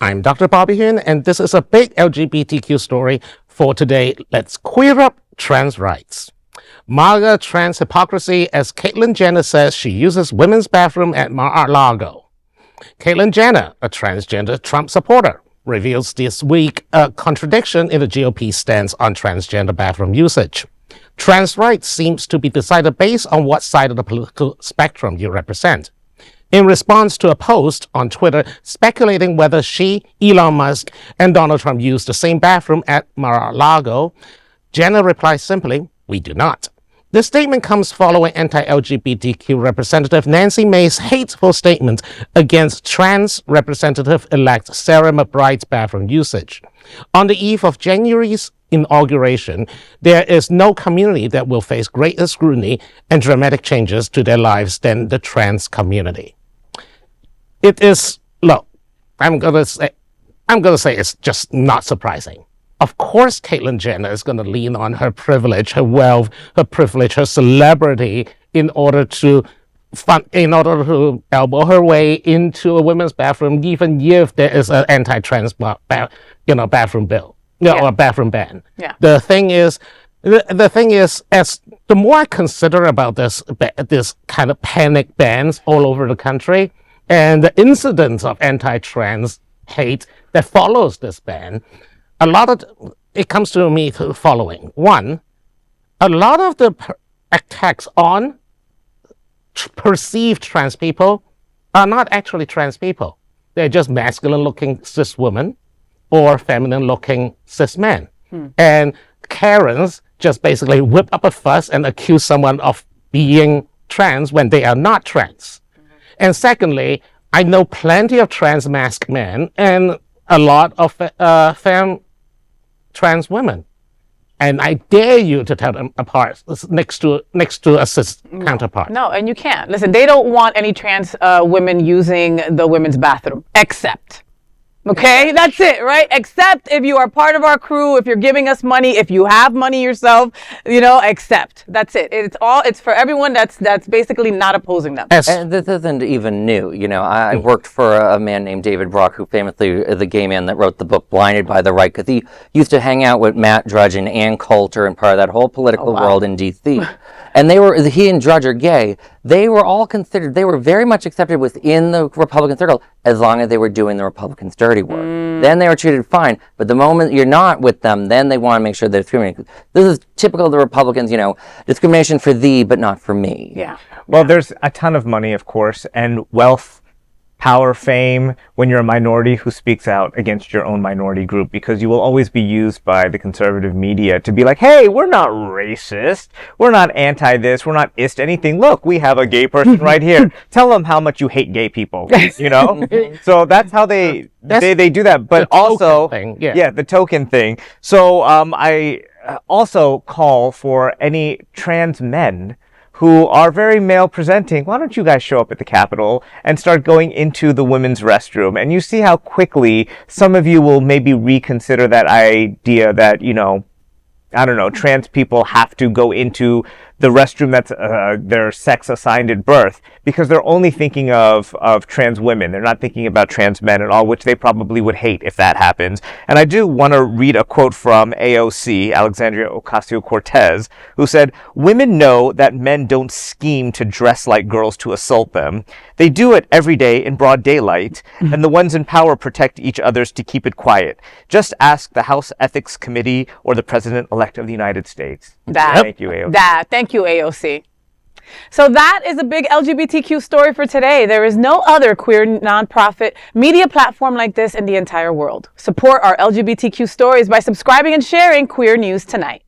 I'm Dr. Bobby Huynh, and this is a big LGBTQ story for today. Let's queer up trans rights. MAGA trans hypocrisy, as Caitlyn Jenner says she uses women's bathroom at Lago. Caitlyn Jenner, a transgender Trump supporter, reveals this week a contradiction in the GOP stance on transgender bathroom usage. Trans rights seems to be decided based on what side of the political spectrum you represent. In response to a post on Twitter speculating whether she, Elon Musk, and Donald Trump used the same bathroom at Mar-a-Lago, Jenner replies simply, "We do not." This statement comes following anti-LGBTQ Representative Nancy Mace's hateful statement against trans Representative-elect Sarah McBride's bathroom usage. On the eve of January's inauguration, there is no community that will face greater scrutiny and dramatic changes to their lives than the trans community. It is, look, I'm gonna say it's just not surprising. Of course, Caitlyn Jenner is going to lean on her privilege, her wealth, her privilege, her celebrity in order to elbow her way into a women's bathroom, even if there is an anti-trans bathroom bill, or a bathroom ban. Yeah. The thing is, as the more I consider about this kind of panic bans all over the country, and the incidents of anti-trans hate that follows this ban, it comes to me to the following. One, a lot of the attacks on perceived trans people are not actually trans people. They're just masculine-looking cis women or feminine-looking cis men. And Karens just basically whip up a fuss and accuse someone of being trans when they are not trans. And secondly, I know plenty of trans masked men and a lot of trans women, and I dare you to tell them apart next to a cis counterpart. No, and you can't. Listen, they don't want any trans women using the women's bathroom, except. Okay, that's it, right? Except if you are part of our crew, if you're giving us money, if you have money yourself, except. That's it. It's for everyone that's basically not opposing them. And this isn't even new. I worked for a man named David Brock, who famously is the gay man that wrote the book Blinded by the Right, because he used to hang out with Matt Drudge and Ann Coulter and part of that whole political world in D.C. And he and Drudge are gay. They were very much accepted within the Republican circle as long as they were doing the Republicans' dirty work. Then they were treated fine. But the moment you're not with them, then they want to make sure they're discriminating. This is typical of the Republicans, discrimination for thee, but not for me. Yeah. Well, there's a ton of money, of course, and wealth, power, fame, when you're a minority who speaks out against your own minority group, because you will always be used by the conservative media to be like, hey, we're not racist, we're not anti this, we're not anything. Look, we have a gay person right here. Tell them how much you hate gay people, So that's how they do that. But also, the token thing. So I also call for any trans men who are very male presenting, why don't you guys show up at the Capitol and start going into the women's restroom? And you see how quickly some of you will maybe reconsider that idea that, trans people have to go into the restroom that's their sex assigned at birth, because they're only thinking of trans women. They're not thinking about trans men at all, which they probably would hate if that happens. And I do want to read a quote from AOC, Alexandria Ocasio-Cortez, who said, "Women know that men don't scheme to dress like girls to assault them. They do it every day in broad daylight, and the ones in power protect each other's to keep it quiet. Just ask the House Ethics Committee or the President-elect of the United States." Thank you, AOC. Thank you, AOC. So that is a big LGBTQ story for today. There is no other queer nonprofit media platform like this in the entire world. Support our LGBTQ stories by subscribing and sharing Queer News Tonight.